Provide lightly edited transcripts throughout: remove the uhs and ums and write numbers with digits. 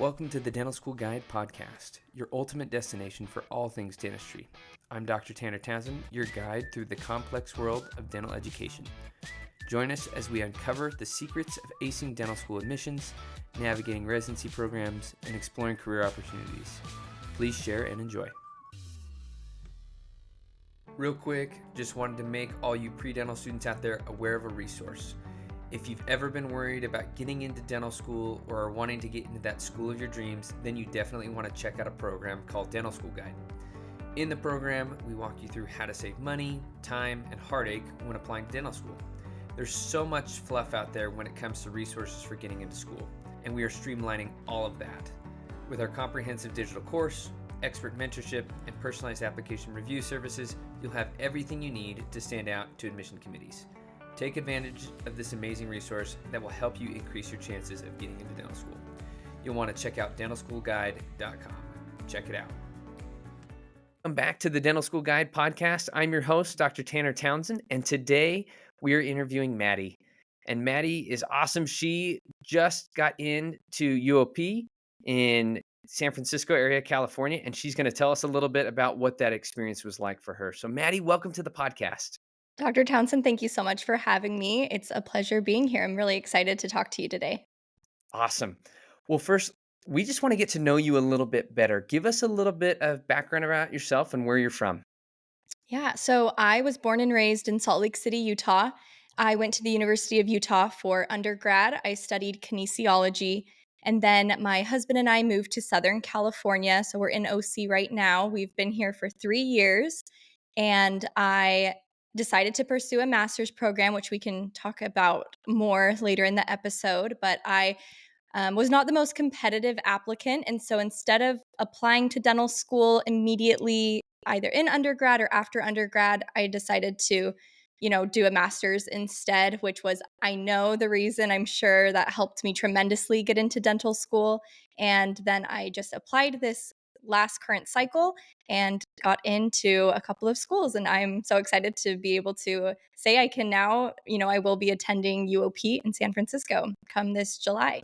Welcome to the Dental School Guide podcast, your ultimate destination for all things dentistry. I'm Dr. Tanner Townsend, your guide through the complex world of dental education. Join us as we uncover the secrets of acing dental school admissions, navigating residency programs, and exploring career opportunities. Please share and enjoy. Real quick, just wanted to make all you pre-dental students out there aware of a resource. If you've ever been worried about getting into dental school or are wanting to get into that school of your dreams, then you definitely want to check out a program called Dental School Guide. In the program, we walk you through how to save money, time, and heartache when applying to dental school. There's so much fluff out there when it comes to resources for getting into school, and we are streamlining all of that. With our comprehensive digital course, expert mentorship, and personalized application review services, you'll have everything you need to stand out to admission committees. Take advantage of this amazing resource that will help you increase your chances of getting into dental school. You'll want to check out dentalschoolguide.com. Check it out. Welcome back to the Dental School Guide podcast. I'm your host, Dr. Tanner Townsend, and today we are interviewing Maddy. And Maddy is awesome. She just got into UOP in San Francisco area, California, and she's going to tell us a little bit about what that experience was like for her. So Maddy, welcome to the podcast. Dr. Townsend, thank you so much for having me. It's a pleasure being here. I'm really excited to talk to you today. Awesome. Well, first, we just want to get to know you a little bit better. Give us a little bit of background about yourself and where you're from. Yeah, so I was born and raised in Salt Lake City, Utah. I went to the University of Utah for undergrad. I studied kinesiology. And then my husband and I moved to Southern California. So we're in OC right now. We've been here for 3 years. And I decided to pursue a master's program, which we can talk about more later in the episode. But I was not the most competitive applicant. And so instead of applying to dental school immediately, either in undergrad or after undergrad, I decided to, do a master's instead, which was, I know the reason, I'm sure that helped me tremendously get into dental school. And then I just applied this last current cycle and got into a couple of schools. And I'm so excited to be able to say I can now, I will be attending UOP in San Francisco come this July.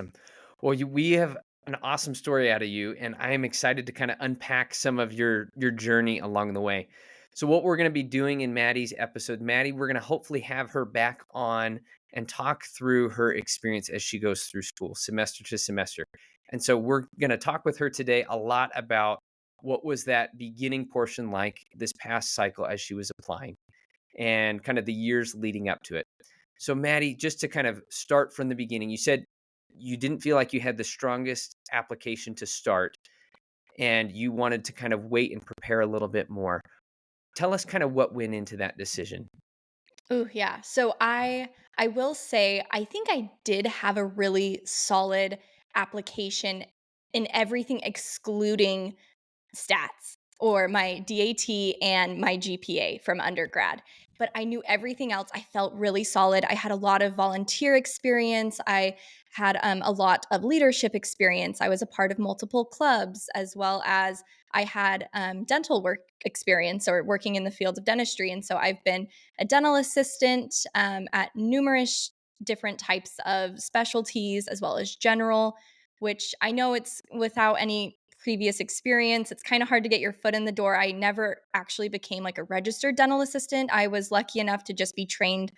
Well, we have an awesome story out of you, and I am excited to kind of unpack some of your journey along the way. So, what we're going to be doing in Maddy's episode, Maddy, we're going to hopefully have her back on and talk through her experience as she goes through school, semester to semester. And so, we're going to talk with her today a lot about what was that beginning portion like this past cycle as she was applying, and kind of the years leading up to it. So, Maddy, just to kind of start from the beginning, you said you didn't feel like you had the strongest application to start and you wanted to kind of wait and prepare a little bit more. Tell us kind of what went into that decision. Oh, yeah. So I will say I think I did have a really solid application in everything excluding stats or my DAT and my GPA from undergrad. But I knew everything else. I felt really solid. I had a lot of volunteer experience. I had a lot of leadership experience. I was a part of multiple clubs, as well as I had dental work experience or working in the field of dentistry. And so I've been a dental assistant at numerous different types of specialties, as well as general, which I know it's without any previous experience. It's kind of hard to get your foot in the door. I never actually became like a registered dental assistant. I was lucky enough to just be trained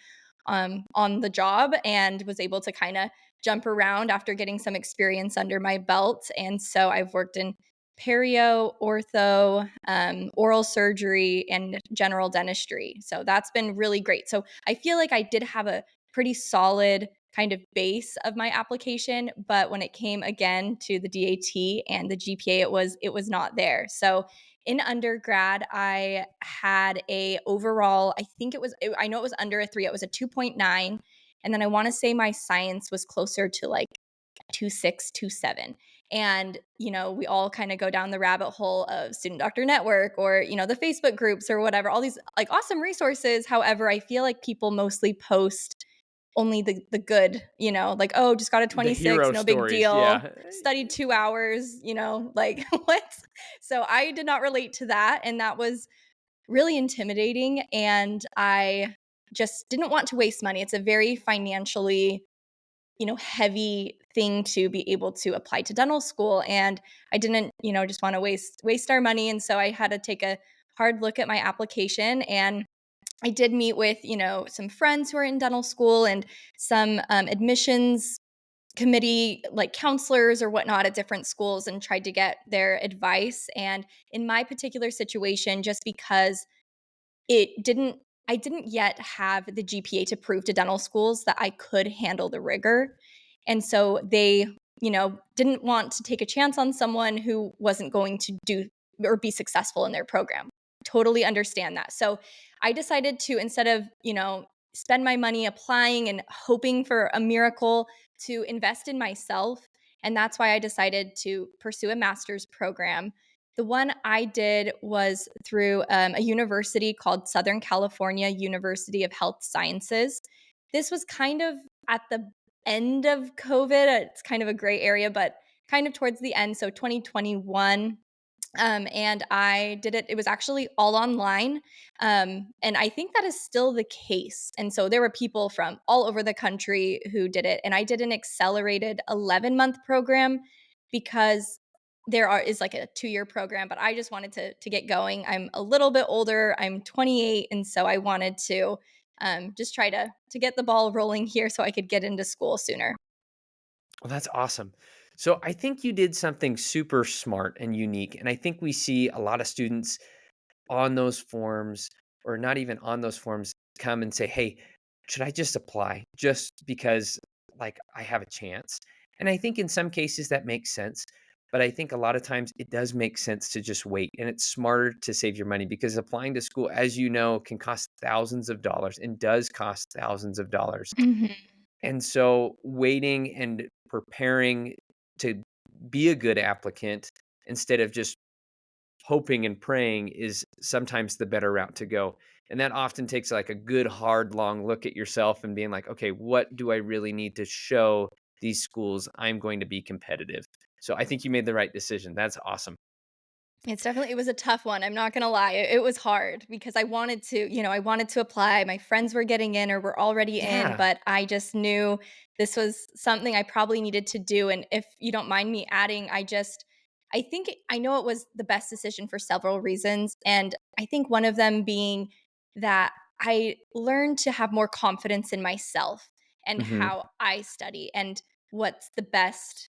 on the job and was able to kind of jump around after getting some experience under my belt. And so I've worked in perio, ortho, oral surgery, and general dentistry. So that's been really great. So I feel like I did have a pretty solid kind of base of my application, but when it came again to the DAT and the GPA, it was not there. So in undergrad, I had a overall, I know it was under a 3, it was a 2.9, and then I want to say my science was closer to like 2.6, 2.7. And, we all kind of go down the rabbit hole of Student Doctor Network or, the Facebook groups or whatever, all these like awesome resources. However, I feel like people mostly post only the good, like, oh, just got a The 26, hero no big stories, deal. yeah. Studied 2 hours, like what? So I did not relate to that. And that was really intimidating. And I just didn't want to waste money. It's a very financially heavy thing to be able to apply to dental school. And I didn't, just want to waste our money. And so I had to take a hard look at my application, and I did meet with, some friends who are in dental school and some admissions committee, like counselors or whatnot at different schools, and tried to get their advice. And in my particular situation, just because it didn't I didn't yet have the GPA to prove to dental schools that I could handle the rigor. And so they, didn't want to take a chance on someone who wasn't going to do or be successful in their program. Totally understand that. So I decided to, instead of, spend my money applying and hoping for a miracle, to invest in myself. And that's why I decided to pursue a master's program. The one I did was through a university called Southern California University of Health Sciences. This was kind of at the end of COVID. It's kind of a gray area, but kind of towards the end. So 2021. And I did it. It was actually all online. And I think that is still the case. And so there were people from all over the country who did it. And I did an accelerated 11-month program because is like a 2-year program, but I just wanted to get going. I'm a little bit older. I'm 28. And so I wanted to just try to get the ball rolling here so I could get into school sooner. Well, that's awesome. So I think you did something super smart and unique. And I think we see a lot of students on those forms, or not even on those forms, come and say, "Hey, should I just apply just because like I have a chance?" And I think in some cases that makes sense, but I think a lot of times it does make sense to just wait, and it's smarter to save your money because applying to school, as you know, can cost thousands of dollars and does cost thousands of dollars. Mhm. And so waiting and preparing to be a good applicant instead of just hoping and praying is sometimes the better route to go. And that often takes like a good, hard, long look at yourself and being like, okay, what do I really need to show these schools I'm going to be competitive? So I think you made the right decision. That's awesome. It was a tough one, I'm not gonna lie. It was hard because I wanted to apply. My friends were getting in or were already in, Yeah. but I just knew this was something I probably needed to do. And if you don't mind me adding, I know it was the best decision for several reasons. And I think one of them being that I learned to have more confidence in myself and Hmm. how I study and what's the best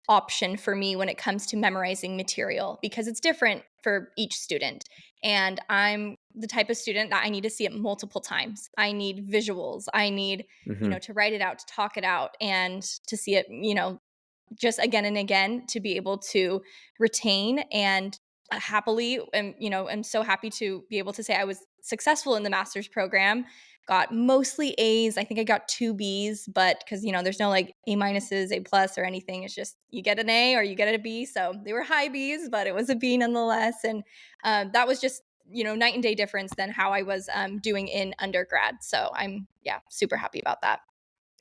option for me when it comes to memorizing material, because it's different for each student. And I'm the type of student that I need to see it multiple times. I need visuals. I need, Hmm. to write it out, to talk it out, and to see it, just again and again, to be able to retain. And happily, and I'm so happy to be able to say I was successful in the master's program. Got mostly A's. I think I got 2 B's, but because there's no like A minuses, A plus, or anything. It's just you get an A or you get a B. So they were high B's, but it was a B nonetheless. And that was just night and day difference than how I was doing in undergrad. So I'm, yeah, super happy about that.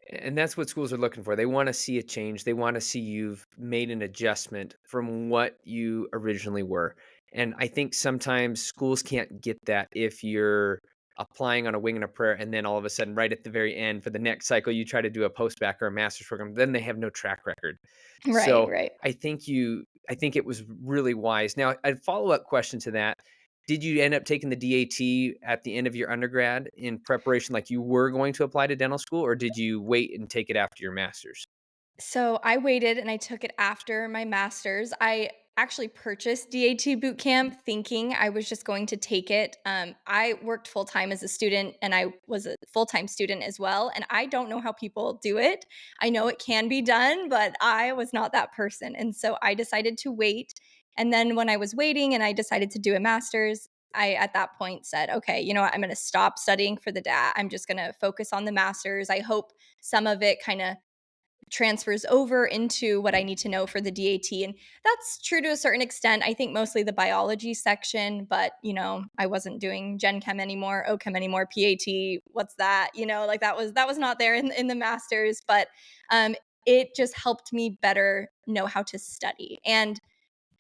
And that's what schools are looking for. They want to see a change. They want to see you've made an adjustment from what you originally were. And I think sometimes schools can't get that if you're applying on a wing and a prayer, and then all of a sudden, right at the very end for the next cycle, you try to do a post-bac or a master's program, then they have no track record. Right, So right. I think it was really wise. Now, a follow-up question to that, did you end up taking the DAT at the end of your undergrad in preparation like you were going to apply to dental school, or did you wait and take it after your master's? So I waited and I took it after my master's. I actually purchased DAT boot camp thinking I was just going to take it. I worked full time as a student and I was a full time student as well. And I don't know how people do it. I know it can be done, but I was not that person. And so I decided to wait. And then when I was waiting and I decided to do a master's, I at that point said, okay, you know what? I'm going to stop studying for the DAT. I'm just going to focus on the master's. I hope some of it kind of transfers over into what I need to know for the DAT. And that's true to a certain extent. I think mostly the biology section, but I wasn't doing Gen Chem anymore, OChem anymore, PAT. What's that? Like that was not there in the masters, but um it just helped me better know how to study. And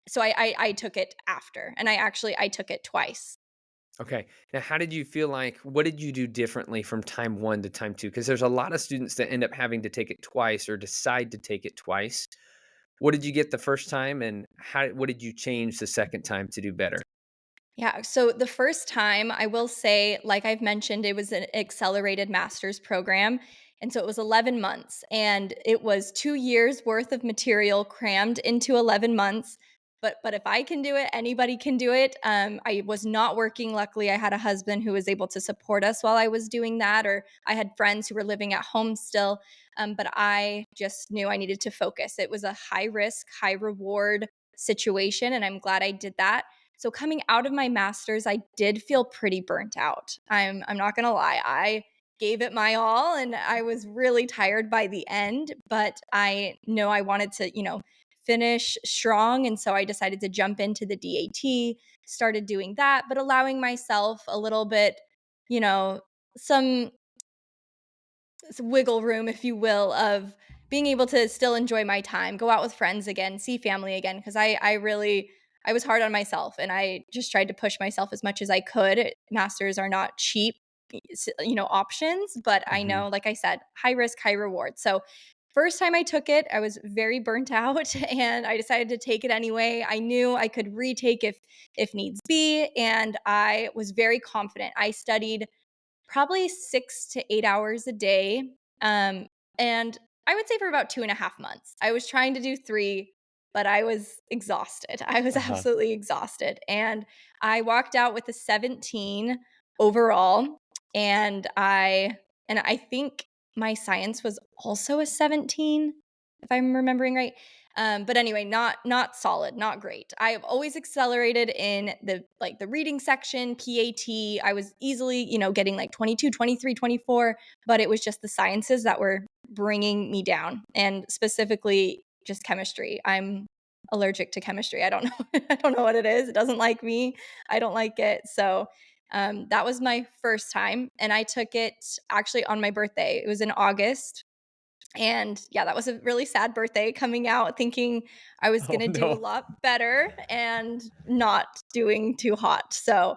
so I took it after, and I took it twice. Okay. Now, how did you feel like what did you do differently from time 1 to time 2? Because there's a lot of students that end up having to take it twice or decide to take it twice. What did you get the first time, and what did you change the second time to do better? Yeah, so the first time, I will say, like I've mentioned, it was an accelerated master's program. And so it was 11 months, and it was 2 years worth of material crammed into 11 months. But if I can do it, anybody can do it. I was not working. Luckily, I had a husband who was able to support us while I was doing that, or I had friends who were living at home still. But I just knew I needed to focus. It was a high risk, high reward situation, and I'm glad I did that. So coming out of my master's, I did feel pretty burnt out. I'm not gonna lie. I gave it my all and I was really tired by the end, but I know I wanted to, finish strong. And so I decided to jump into the DAT, started doing that, but allowing myself a little bit, you know, some wiggle room, if you will, of being able to still enjoy my time, go out with friends again, see family again. Because I really I was hard on myself, and I just tried to push myself as much as I could. Masters are not cheap, options, but I Mhm. know, like I said, high risk, high reward. So first time I took it, I was very burnt out, and I decided to take it anyway. I knew I could retake if needs be, and I was very confident. I studied probably 6 to 8 hours a day, and I would say for about 2.5 months. I was trying to do 3, but I was exhausted. I was Uh-huh. absolutely exhausted, and I walked out with a 17 overall, and I think my science was also a 17, if I'm remembering right. But anyway, not solid, not great. I have always accelerated in the reading section, PAT. I was easily, getting like 22, 23, 24, but it was just the sciences that were bringing me down, and specifically just chemistry. I'm allergic to chemistry. I don't know I don't know what it is. It doesn't like me. I don't like it. So that was my first time, and I took it actually on my birthday. It was in August, and yeah, that was a really sad birthday, coming out thinking I was Oh, gonna do a no. lot better and not doing too hot. So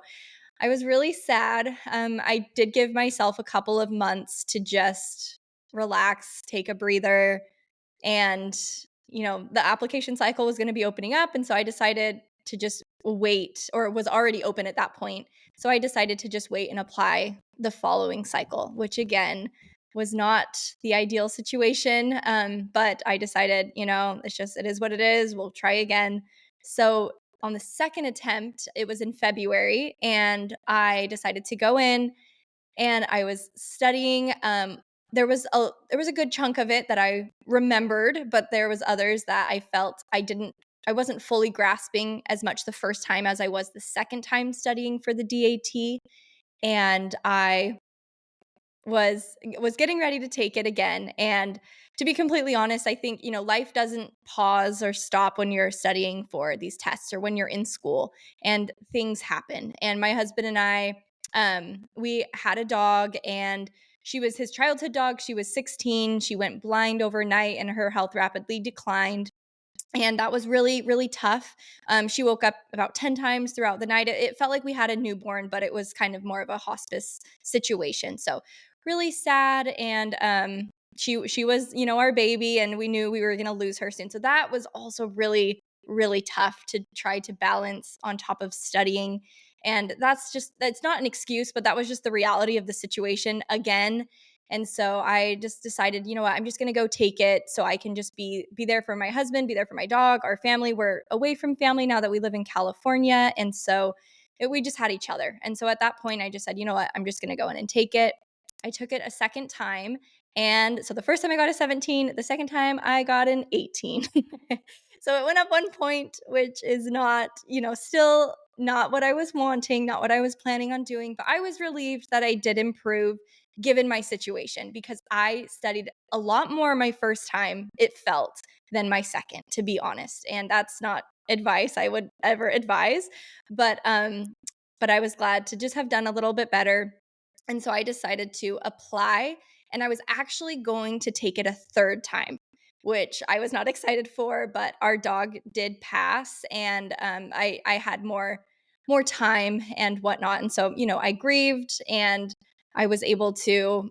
I was really sad. I did give myself a couple of months to just relax, take a breather, and the application cycle was going to be opening up, and so I decided to just wait, or it was already open at that point. So I decided to just wait and apply the following cycle, which again was not the ideal situation. But I decided, it is what it is, we'll try again. So on the second attempt, it was in February, and I decided to go in, and I was studying. There was a good chunk of it that I remembered, but there was others that I felt I wasn't fully grasping as much the first time as I was the second time studying for the DAT, and I was getting ready to take it again. And to be completely honest, I think, life doesn't pause or stop when you're studying for these tests or when you're in school, and things happen. And my husband and I, we had a dog, and she was his childhood dog. She was 16. She went blind overnight, and her health rapidly declined, and that was really really tough. She woke up about 10 times throughout the night. It felt like we had a newborn, but it was kind of more of a hospice situation. So really sad. And she was, our baby, and we knew we were going to lose her soon. So that was also really really tough to try to balance on top of studying. And that's not an excuse, but that was just the reality of the situation again. And so I just decided, you know what, I'm just going to go take it so I can just be there for my husband, be there for my dog, our family. We're away from family now that we live in California, and so we just had each other. And so at that point, I just said, you know what, I'm just going to go in and take it. I took it a second time, and so the first time I got a 17, the second time I got an 18. So it went up 1 point, which is not, still not what I was wanting, not what I was planning on doing, but I was relieved that I did improve given my situation, because I studied a lot more my first time, it felt, than my second, to be honest. And that's not advice I would ever advise, but I was glad to just have done a little bit better. And so I decided to apply, and I was actually going to take it a third time, which I was not excited for, but our dog did pass, and I had more more time and whatnot. And so, I grieved and I was able to,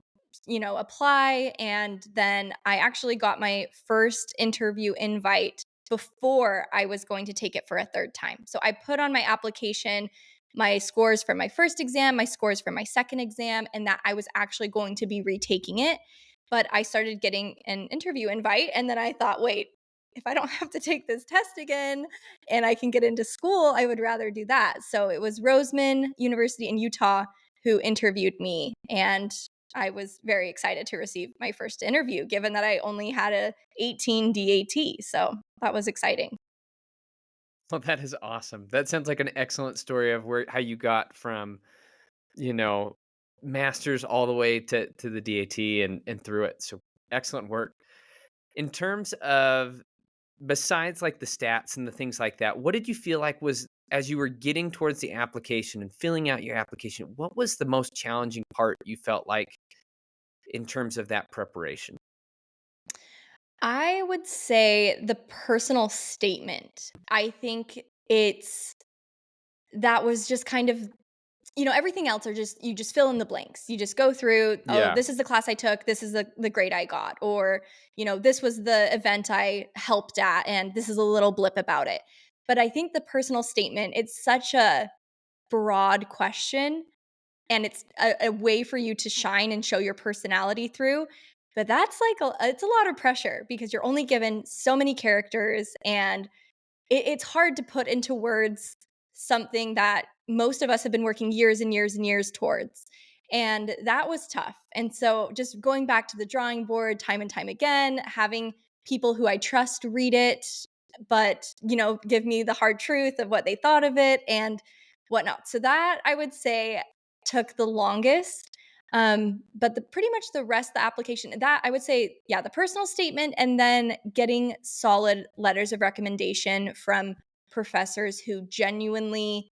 apply. And then I actually got my first interview invite before I was going to take it for a third time. So I put on my application my scores from my first exam, my scores from my second exam, and that I was actually going to be retaking it. But I started getting an interview invite. And then I thought, wait, if I don't have to take this test again and I can get into school, I would rather do that. So it was Roseman University in Utah who interviewed me. And I was very excited to receive my first interview, given that I only had a 18 DAT. So that was exciting. Well, that is awesome. That sounds like an excellent story of how you got from, you know, masters all the way to the DAT and through it. So excellent work. In terms of besides like the stats and the things like that, what did you feel like was as you were getting towards the application and filling out your application, what was the most challenging part you felt like in terms of that preparation? I would say the personal statement. I think it's that was just kind of everything else are just you just fill in the blanks. You just go through, oh, Yeah, this is the class I took, this is the grade I got, or, this was the event I helped at, and this is a little blip about it. But I think the personal statement, it's such a broad question, and it's a way for you to shine and show your personality through. But that's it's a lot of pressure because you're only given so many characters, and it's hard to put into words something that most of us have been working years and years and years towards. And that was tough. And so just going back to the drawing board time and time again, having people who I trust read it, but, give me the hard truth of what they thought of it and whatnot. So that I would say took the longest. But pretty much the rest of the application, that I would say, yeah, the personal statement and then getting solid letters of recommendation from professors who genuinely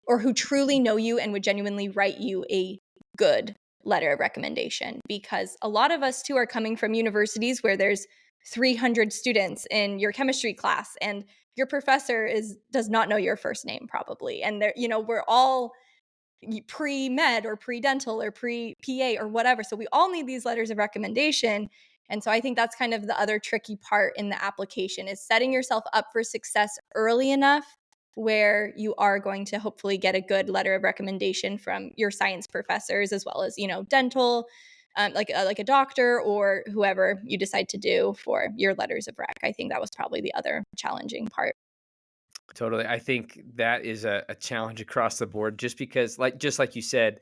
or who truly know you and would genuinely write you a good letter of recommendation. Because a lot of us too are coming from universities where there's 300 students in your chemistry class and your professor does not know your first name probably, and we're all pre-med or pre-dental or pre-PA or whatever. So we all need these letters of recommendation. And so I think that's kind of the other tricky part in the application is setting yourself up for success early enough where you are going to hopefully get a good letter of recommendation from your science professors as well as, dental, like a doctor or whoever you decide to do for your letters of rec. I think that was probably the other challenging part. totally. I think that is a challenge across the board just because just like you said,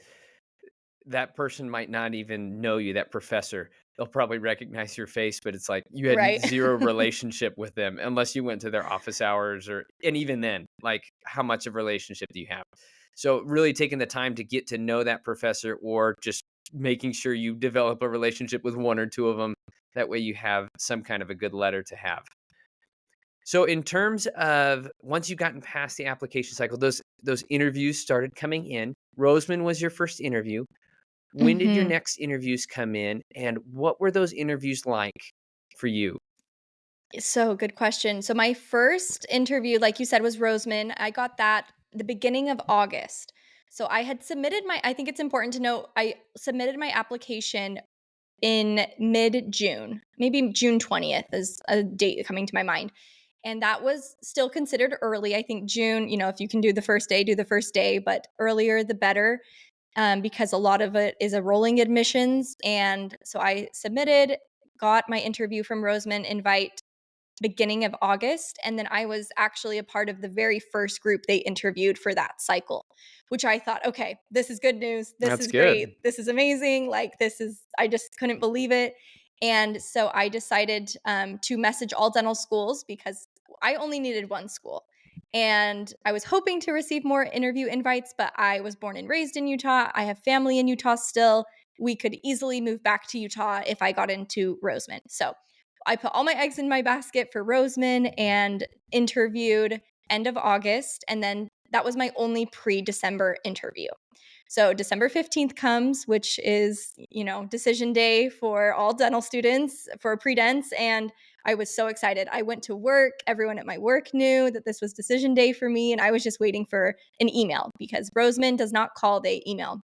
that person might not even know you, that professor. They'll probably recognize your face, but it's like you had Right. 0 relationship with them unless you went to their office hours and even then, like, how much of a relationship do you have? So, really taking the time to get to know that professor or just making sure you develop a relationship with 1 or 2 of them. That way you have some kind of a good letter to have. So, in terms of once you've gotten past the application cycle, those interviews started coming in. Roseman was your first interview. When did your Mhm. next interviews come in, and what were those interviews like for you? So, good question. So, my first interview, like you said, was Roseman. I got that the beginning of August. So, I think it's important to note, I submitted my application in mid June, maybe June 20th is a date coming to my mind. And that was still considered early. I think June, if you can do the first day, do the first day, but earlier the better, because a lot of it is a rolling admissions. And so I submitted, got my interview from Roseman invite beginning of August. And then I was actually a part of the very first group they interviewed for that cycle, which I thought, okay, this is good news. This That's is good. great. This is amazing. I just couldn't believe it. And so I decided to message all dental schools because I only needed one school. And I was hoping to receive more interview invites, but I was born and raised in Utah. I have family in Utah still. We could easily move back to Utah if I got into Roseman. So I put all my eggs in my basket for Roseman and interviewed end of August. And then that was my only pre December interview. So December 15th comes, which is, decision day for all dental students for pre-dents. And I was so excited. I went to work. Everyone at my work knew that this was decision day for me. And I was just waiting for an email because Roseman does not call, they email.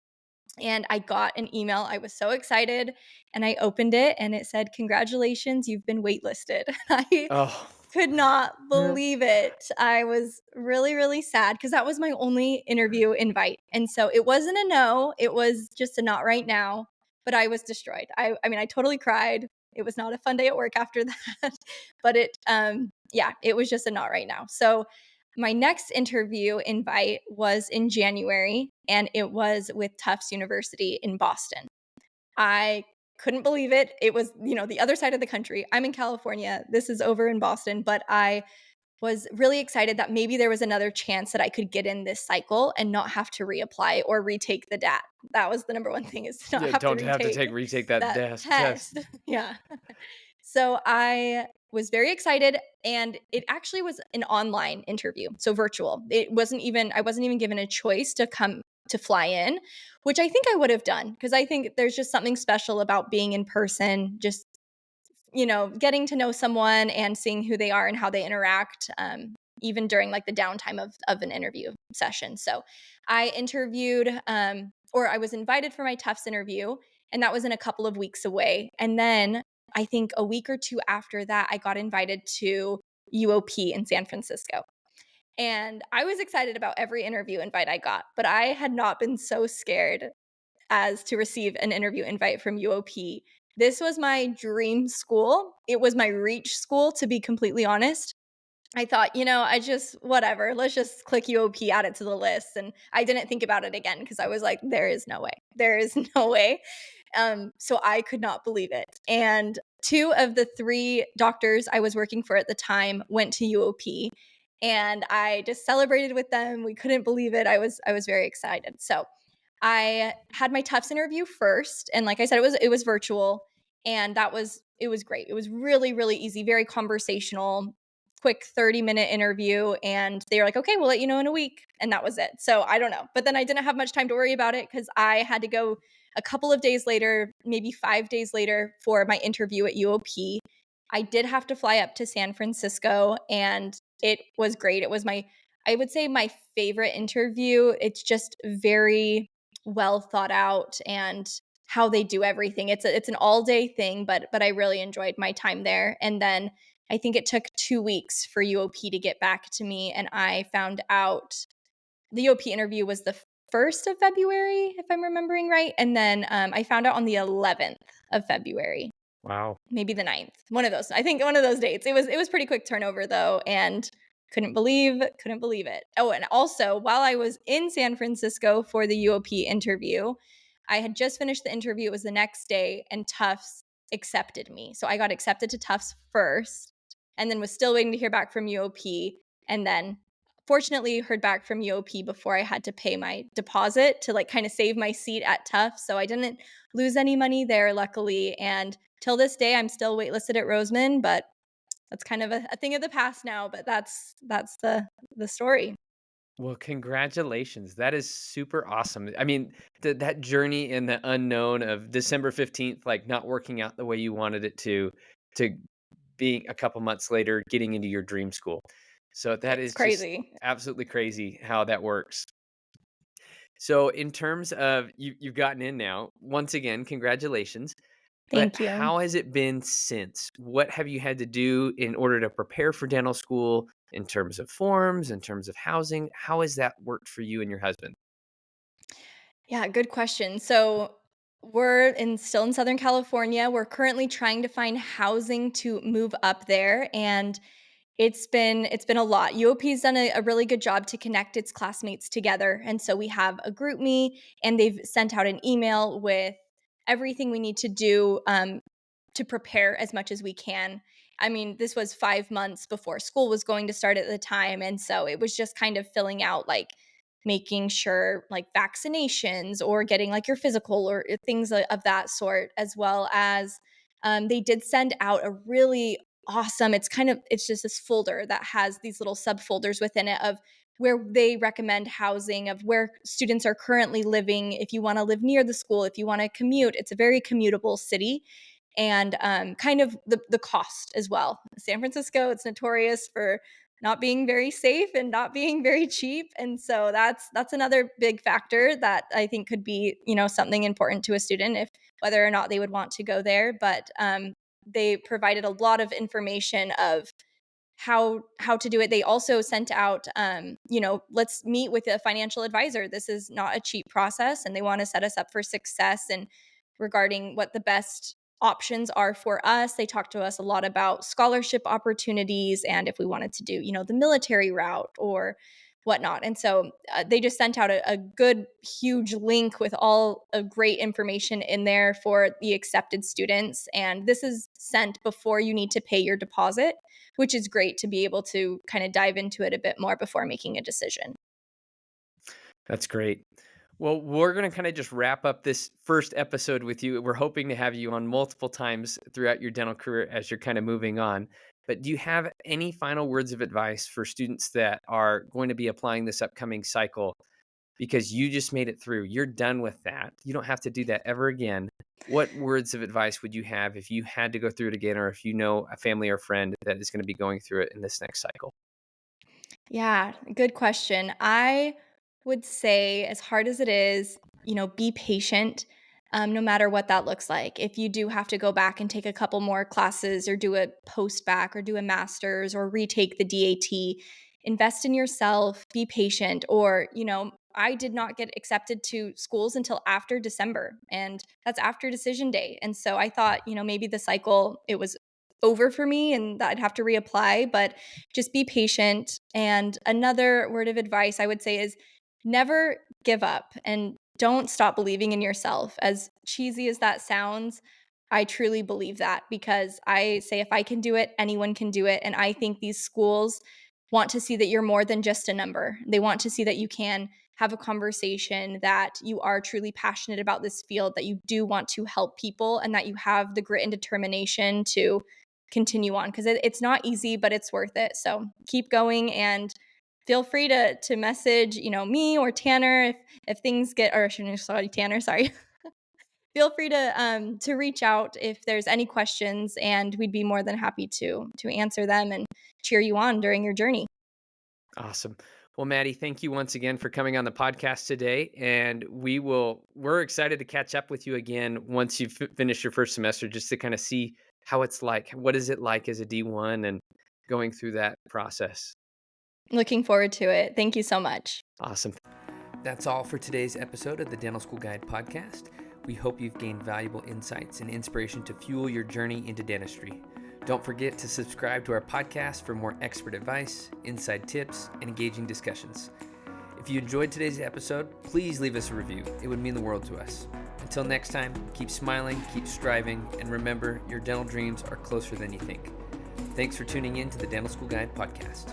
And I got an email. I was so excited and I opened it and it said, "Congratulations, you've been waitlisted." I Oh. could not believe it. I was really, really sad because that was my only interview invite. And so it wasn't a no, it was just a not right now, but I was destroyed. I mean, I totally cried. It was not a fun day at work after that, but yeah, it was just a not right now. So my next interview invite was in January and it was with Tufts University in Boston. I couldn't believe it. It was, the other side of the country. I'm in California. This is over in Boston, but I was really excited that maybe there was another chance that I could get in this cycle and not have to reapply or retake the DAT. That was the number one thing, is to not Yeah, have to don't have to retake retake that that test. test. Yeah. So I was very excited and it actually was an online interview, so virtual. I wasn't even given a choice to come to fly in, which I think I would have done because I think there's just something special about being in person, just getting to know someone and seeing who they are and how they interact, even during like the downtime of an interview session. So I interviewed, or I was invited for my Tufts interview, and that was in a couple of weeks away. And then I think a week or two after that, I got invited to UOP in San Francisco. And I was excited about every interview invite I got, but I had not been so scared as to receive an interview invite from UOP. This was my dream school. It was my reach school, to be completely honest. I thought, whatever, let's just click UOP, add it to the list. And I didn't think about it again because I was like, there is no way. There is no way. So I could not believe it. And two of the three doctors I was working for at the time went to UOP and I just celebrated with them. We couldn't believe it. I was very excited. So I had my Tufts interview first, and like I said, it was virtual, and it was great. It was really, really easy, very conversational, quick 30-minute interview, and they were like, "Okay, we'll let you know in a week," and that was it. So I don't know, but then I didn't have much time to worry about it because I had to go a couple of days later, maybe 5 days later, for my interview at UOP. I did have to fly up to San Francisco, and it was great. It was I would say my favorite interview. It's just very well thought out and how they do everything. It's an all day thing, but I really enjoyed my time there. And then I think it took 2 weeks for UOP to get back to me, and I found out the UOP interview was the 1st of February, if I'm remembering right, and then I found out on the 11th of February, Wow. maybe the 9th, one of those. I think one of those dates. It was pretty quick turnover though, and couldn't believe it. Oh, and also while I was in San Francisco for the UOP interview, I had just finished the interview. It was the next day, and Tufts accepted me. So I got accepted to Tufts first, and then was still waiting to hear back from UOP, and then fortunately heard back from UOP before I had to pay my deposit to like kind of save my seat at Tufts. So I didn't lose any money there, luckily. And till this day, I'm still waitlisted at Roseman, but that's kind of a thing of the past now. But that's the story. Well, congratulations. That is super awesome. I mean, that journey in the unknown of December 15th, like not working out the way you wanted it to being a couple months later getting into your dream school. So that It's is just crazy. absolutely crazy how that works. So in terms of you've gotten in now, once again, congratulations. But Thank you. how has it been since? What have you had to do in order to prepare for dental school in terms of forms, in terms of housing? How has that worked for you and your husband? Yeah, good question. So still in Southern California. We're currently trying to find housing to move up there, and it's been a lot. UOP's done a really good job to connect its classmates together, and so we have a group me, and they've sent out an email with everything we need to do, to prepare as much as we can. I mean, this was 5 months before school was going to start at the time, and so it was just kind of filling out like making sure like vaccinations or getting like your physical or things of that sort, as well as they did send out a really awesome, it's just this folder that has these little subfolders within it of where they recommend housing, of where students are currently living, if you want to live near the school, if you want to commute. It's a very commutable city, and kind of the cost as well. San Francisco, it's notorious for not being very safe and not being very cheap, and so that's another big factor that I think could be, something important to a student, if whether or not they would want to go there. But they provided a lot of information of how to do it. They also sent out, let's meet with a financial advisor. This is not a cheap process, and they want to set us up for success. And regarding what the best options are for us, they talked to us a lot about scholarship opportunities and if we wanted to do, the military route or whatnot. And so they just sent out a good, huge link with all of great information in there for the accepted students. And this is sent before you need to pay your deposit, which is great to be able to kind of dive into it a bit more before making a decision. That's great. Well, we're going to kind of just wrap up this first episode with you. We're hoping to have you on multiple times throughout your dental career as you're kind of moving on. But do you have any final words of advice for students that are going to be applying this upcoming cycle? Because you just made it through. You're done with that. You don't have to do that ever again. What words of advice would you have if you had to go through it again, or if you know a family or friend that is going to be going through it in this next cycle? Yeah, good question. I would say, as hard as it is, be patient, no matter what that looks like. If you do have to go back and take a couple more classes or do a post back or do a master's or retake the DAT, invest in yourself, be patient. Or, I did not get accepted to schools until after December, and that's after decision day. And so I thought, maybe the cycle, it was over for me and that I'd have to reapply, but just be patient. And another word of advice I would say is never give up and don't stop believing in yourself. As cheesy as that sounds, I truly believe that, because I say if I can do it, anyone can do it. And I think these schools want to see that you're more than just a number. They want to see that you can have a conversation, that you are truly passionate about this field, that you do want to help people, and that you have the grit and determination to continue on, because it's not easy, but it's worth it. So keep going, and feel free to message, me or Tanner if things get, or sorry, Tanner, sorry. Feel free to reach out if there's any questions, and we'd be more than happy to answer them and cheer you on during your journey. Awesome. Well, Maddie, thank you once again for coming on the podcast today. And we're excited to catch up with you again once you've finished your first semester, just to kind of see how it's like. What is it like as a D1 and going through that process? Looking forward to it. Thank you so much. Awesome. That's all for today's episode of the Dental School Guide podcast. We hope you've gained valuable insights and inspiration to fuel your journey into dentistry. Don't forget to subscribe to our podcast for more expert advice, inside tips, and engaging discussions. If you enjoyed today's episode, please leave us a review. It would mean the world to us. Until next time, keep smiling, keep striving, and remember, your dental dreams are closer than you think. Thanks for tuning in to the Dental School Guide podcast.